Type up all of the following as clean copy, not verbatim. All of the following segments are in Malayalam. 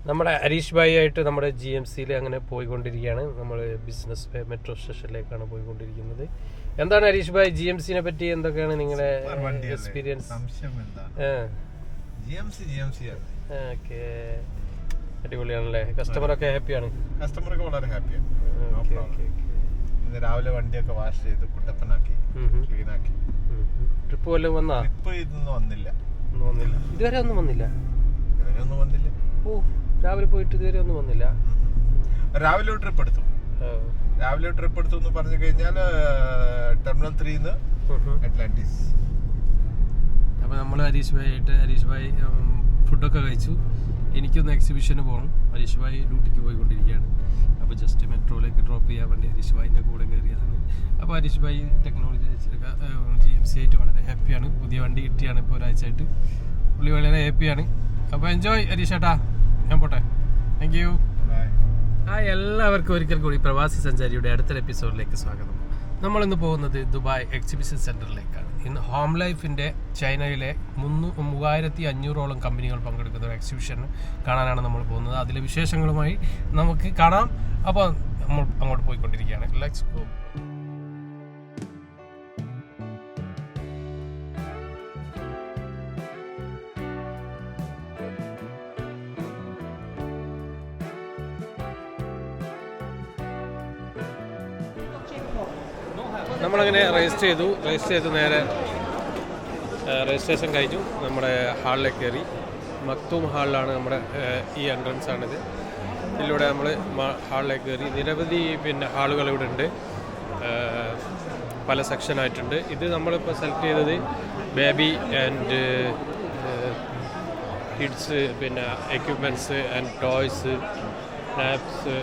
നമ്മുടെ ഹരീഷ് ഭായി ആയിട്ട് നമ്മുടെ GMCയിൽ അങ്ങനെ പോയിക്കൊണ്ടിരിക്കുകയാണ്. നമ്മൾ ബിസിനസ് മെട്രോ സ്റ്റേഷനിലേക്കാണ് പോയിക്കൊണ്ടിരിക്കുന്നത്. എന്താണ് ഹരീഷ് ഭായി GMCനെ പറ്റി എന്തൊക്കെയാണ് നിങ്ങളുടെ എക്സ്പീരിയൻസ്? ഓക്കെ, അടിപൊളിയാണല്ലേ? കസ്റ്റമറൊക്കെ ഹാപ്പിയാണ്? കസ്റ്റമറൊക്കെ വളരെ ഹാപ്പിയാണ്. ഇന്ന് രാവിലെ വണ്ടിയൊക്കെ വാഷ് ചെയ്ത് കുട്ടപ്പനാക്കി ക്ലീനാക്കി. ട്രിപ്പ് വല്ലതും വന്നാ? ട്രിപ്പ് ഇതൊന്നും വന്നില്ല. ഇതുവരെ ഒന്നും വന്നില്ല. ഓ, രാവിലെ പോയിട്ട് ഇതുവരെ ഒന്നും വന്നില്ല. രാവിലെ ട്രിപ്പ് എടുത്തു എന്ന് പറഞ്ഞു കഴിഞ്ഞാൽ ടെർമിനൽ 3 അറ്റ്ലാന്റിസ്. അപ്പൊ നമ്മൾ ഹരീഷ് ഭായി ഫുഡൊക്കെ കഴിച്ചു. എനിക്കൊന്ന് എക്സിബിഷന് പോകണം. ഹരീഷ് ഭായി ഡ്യൂട്ടിക്ക് പോയിക്കൊണ്ടിരിക്കുകയാണ്. അപ്പോൾ ജസ്റ്റ് മെട്രോയിലേക്ക് ഡ്രോപ്പ് ചെയ്യാൻ വേണ്ടി ഹരീഷ് ഭായിൻ്റെ കൂടെ കയറിയതാണ്. അപ്പോൾ ഹരീഷ് ഭായി ടെക്നോളജി GMC ആയിട്ട് വളരെ ഹാപ്പിയാണ്. പുതിയ വണ്ടി കിട്ടിയാണ് ഇപ്പോൾ ഒരാഴ്ചയായിട്ട്. പുള്ളി വളരെ ഹാപ്പിയാണ്. അപ്പോൾ എൻജോയ് ഹരീഷ് ചേട്ടാ. ഞാൻ പോട്ടെ. Thank you. എല്ലാവർക്കും ഒരിക്കൽ കൂടി പ്രവാസി സഞ്ചാരിയുടെ അടുത്തൊരു എപ്പിസോഡിലേക്ക് സ്വാഗതം. നമ്മളിന്ന് പോകുന്നത് ദുബായ് എക്സിബിഷൻ സെൻറ്ററിലേക്കാണ്. ഇന്ന് ഹോം ലൈഫിൻ്റെ ചൈനയിലെ 3500ഓളം കമ്പനികൾ പങ്കെടുക്കുന്ന ഒരു എക്സിബിഷൻ കാണാനാണ് നമ്മൾ പോകുന്നത്. അതിലെ വിശേഷങ്ങളുമായി നമുക്ക് കാണാം. അപ്പോൾ നമ്മൾ അങ്ങോട്ട് പോയിക്കൊണ്ടിരിക്കുകയാണ്. Let's go. നമ്മളങ്ങനെ രജിസ്റ്റർ ചെയ്തു നേരെ രജിസ്ട്രേഷൻ കഴിഞ്ഞു. നമ്മുടെ ഹാളിലേക്ക് കയറി. മക്തൂം ഹാളിലാണ് നമ്മുടെ ഈ എൻട്രൻസ് ആണിത്. ഇതിലൂടെ നമ്മൾ ഹാളിലേക്ക് കയറി. നിരവധി ഹാളുകൾ ഇവിടെ ഉണ്ട്. പല സെക്ഷനായിട്ടുണ്ട്. ഇത് നമ്മളിപ്പോൾ സെലക്ട് ചെയ്തത് baby and kids, equipments and toys, snaps,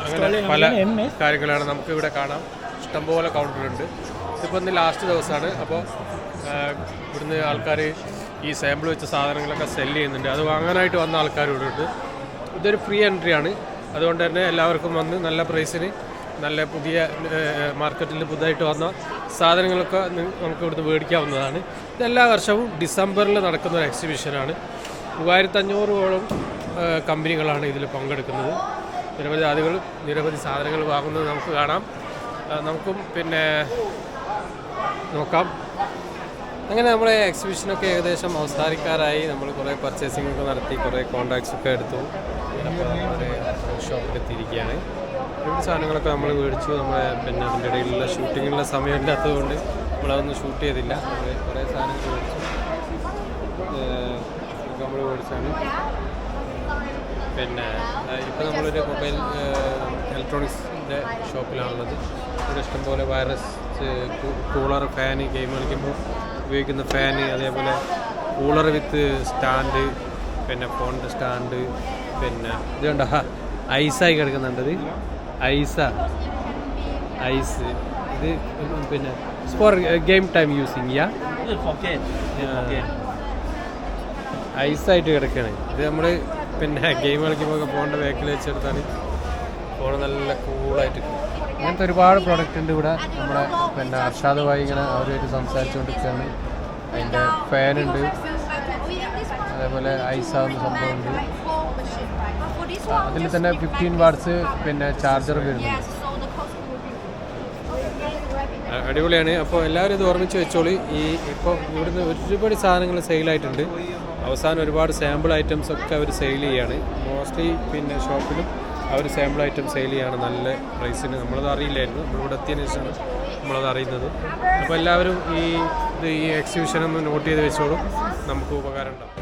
അങ്ങനെ പല കാര്യങ്ങളാണ് നമുക്ക് ഇവിടെ കാണാം. ഇഷ്ടംപോലെ കൗണ്ടറുണ്ട്. ഇതിപ്പോൾ ഇന്ന് ലാസ്റ്റ് ദിവസമാണ്. അപ്പോൾ ഇവിടുന്ന് ആൾക്കാർ ഈ സാമ്പിൾ വെച്ച സാധനങ്ങളൊക്കെ സെല്ല് ചെയ്യുന്നുണ്ട്. അത് വാങ്ങാനായിട്ട് വന്ന ആൾക്കാർ ഇവിടെ ഉണ്ട്. ഇതൊരു ഫ്രീ എൻട്രി ആണ്. അതുകൊണ്ട് തന്നെ എല്ലാവർക്കും വന്ന് നല്ല പ്രൈസിന് നല്ല പുതിയ മാർക്കറ്റിൽ പുതുതായിട്ട് വന്ന സാധനങ്ങളൊക്കെ നമുക്ക് ഇവിടുന്ന് മേടിക്കാവുന്നതാണ്. ഇതെല്ലാ വർഷവും ഡിസംബറിൽ നടക്കുന്ന ഒരു എക്സിബിഷനാണ്. 3500ഓളം കമ്പനികളാണ് ഇതിൽ പങ്കെടുക്കുന്നത്. നിരവധി ആളുകൾ നിരവധി സാധനങ്ങൾ വാങ്ങുന്നത് നമുക്ക് കാണാം. നമുക്കും നോക്കാം. അങ്ങനെ നമ്മുടെ എക്സിബിഷനൊക്കെ ഏകദേശം അവസാനിക്കാറായി. നമ്മൾ കുറേ പർച്ചേസിംഗ് ഒക്കെ നടത്തി, കുറേ കോണ്ടാക്ട്സ് ഒക്കെ എടുത്തു. അപ്പോൾ നമ്മുടെ ഷോപ്പിലെത്തിയിരിക്കുകയാണ്. ഒരുപാട് സാധനങ്ങളൊക്കെ നമ്മൾ മേടിച്ചു. നമ്മുടെ അതിൻ്റെ ഇടയിലുള്ള ഷൂട്ടിങ്ങിനുള്ള സമയം ഇല്ലാത്തതുകൊണ്ട് നമ്മളതൊന്നും ഷൂട്ട് ചെയ്തില്ല. നമ്മൾ കുറേ സാധനങ്ങൾ മേടിച്ചു. നമ്മൾ മേടിച്ചാണ്. ഇപ്പോൾ നമ്മളൊരു മൊബൈൽ ഇലക്ട്രോണിക്സിൻ്റെ ഷോപ്പിലാണുള്ളത്. ഇവിടെ ഇഷ്ടംപോലെ വയർലെസ് കൂളർ, ഫാന്, ഗെയിം കളിക്കുമ്പോൾ ഉപയോഗിക്കുന്ന ഫാന്, അതേപോലെ കൂളർ വിത്ത് സ്റ്റാൻഡ്, ഫോണിൻ്റെ സ്റ്റാൻഡ്, ഇത് കണ്ട ഐസായി കിടക്കുന്നുണ്ടത്. ഐസ് ഇത് ഫോർ ഗെയിം ടൈം യൂസിങ് ഐസായിട്ട് കിടക്കുകയാണ്. ഇത് നമ്മൾ ഗെയിം കളിക്കുമ്പോൾ ഫോണിൻ്റെ ബാക്കിൽ വെച്ചെടുത്താണ് ഫോൺ നല്ല കൂളായിട്ട്. അങ്ങനത്തെ ഒരുപാട് പ്രോഡക്റ്റ് ഉണ്ട് ഇവിടെ. നമ്മുടെ അർഷാദ് ഭായി ഇങ്ങനെ അവരുമായിട്ട് സംസാരിച്ചുകൊണ്ടിരിക്കുകയാണ്. അതിൻ്റെ ഫാനുണ്ട്, അതേപോലെ ഐസാവുന്ന സംഭവമുണ്ട്. അതിൽ തന്നെ 15 വാട്ട്സ് ചാർജർ വരുന്നുണ്ട്. അടിപൊളിയാണ്. അപ്പോൾ എല്ലാവരും ഇത് ഓർമ്മിച്ച് വെച്ചോളി. ഇപ്പോൾ ഇവിടുന്ന് ഒരുപാട് സാധനങ്ങൾ സെയിലായിട്ടുണ്ട്. അവസാനം ഒരുപാട് സാമ്പിൾ ഐറ്റംസ് ഒക്കെ അവർ സെയിൽ ചെയ്യാണ്. മോസ്റ്റ്ലി ഷോപ്പിലും അവർ സാമ്പിൾ ഐറ്റം സെയിൽ ചെയ്യാണ് നല്ല പ്രൈസിന്. നമ്മളത് അറിയില്ലായിരുന്നു. നമ്മളിവിടെ എത്തിയതിന് ശേഷമാണ് നമ്മളത് അറിയുന്നത്. അപ്പോൾ എല്ലാവരും ഈ എക്സിബിഷനൊന്ന് നോട്ട് ചെയ്ത് വെച്ചോളും. നമുക്ക് ഉപകാരം ഉണ്ടാവും.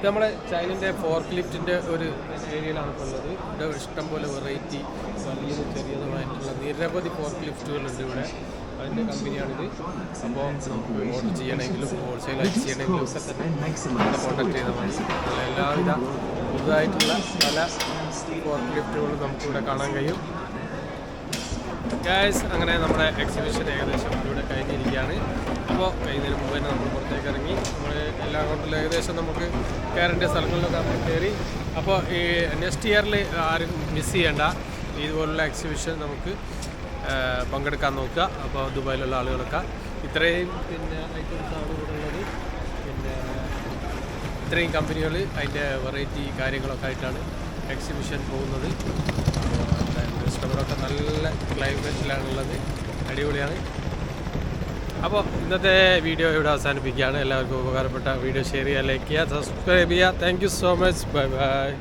നമ്മുടെ ചൈനൻ്റെ ഫോർക്ക് ലിഫ്റ്റിൻ്റെ ഒരു ഏരിയയിലാണ് ഇപ്പോൾ ഉള്ളത്. ഇവിടെ ഇഷ്ടംപോലെ വെറൈറ്റി വലിയതും ചെറിയതുമായിട്ടുള്ള നിരവധി ഫോർക്ക് ലിഫ്റ്റുകളുണ്ട് ഇവിടെ. അതിൻ്റെ കമ്പനിയാണിത്. അപ്പോൾ നമുക്ക് ഓർഡർ ചെയ്യണമെങ്കിലും ഹോൾസെയിലായിട്ട് ചെയ്യണമെങ്കിലും ഒക്കെ തന്നെ കോൺടാക്ട് ചെയ്താൽ മതി. എല്ലാവിധ പുതുതായിട്ടുള്ള പല ഫോർക്ക് ലിഫ്റ്റുകളും നമുക്കിവിടെ കാണാൻ കഴിയും. ഗായ്സ് അങ്ങനെ നമ്മുടെ എക്സിബിഷൻ ഏകദേശം ഇവിടെ കഴിഞ്ഞിരിക്കുകയാണ്. അപ്പോൾ കഴിയുന്നതിന് മുമ്പ് തന്നെ നമ്മൾ പുറത്തേക്ക് ഇറങ്ങി നമ്മൾ എല്ലാ അക്കൗണ്ടിലും ഏകദേശം നമുക്ക് കയറേണ്ട സ്ഥലങ്ങളിലൊക്കെ നമ്മൾ കയറി. അപ്പോൾ ഈ നെക്സ്റ്റ് ഇയറിൽ ആരും മിസ് ചെയ്യേണ്ട ഇതുപോലുള്ള എക്സിബിഷൻ നമുക്ക് പങ്കെടുക്കാൻ നോക്കുക. അപ്പോൾ ദുബായിലുള്ള ആളുകളൊക്കെ ഇത്രയും പിന്നെ ഐറ്റംസാണ് ഇവിടെ ഉള്ളത്. പിന്നെ ഇത്രയും കമ്പനികൾ അതിൻ്റെ വെറൈറ്റി കാര്യങ്ങളൊക്കെ ആയിട്ടാണ് എക്സിബിഷൻ പോകുന്നത്. കസ്റ്റമറൊക്കെ നല്ല ക്ലൈമറ്റിലാണുള്ളത്, അടിപൊളിയാണ്. അപ്പോൾ ഇന്നത്തെ വീഡിയോ ഇവിടെ അവസാനിപ്പിക്കുകയാണ്. എല്ലാവർക്കും ഉപകാരപ്പെട്ട വീഡിയോ ഷെയർ ചെയ്യുക, ലൈക്ക് ചെയ്യുക, സബ്സ്ക്രൈബ് ചെയ്യുക. Thank you so much. Bye bye.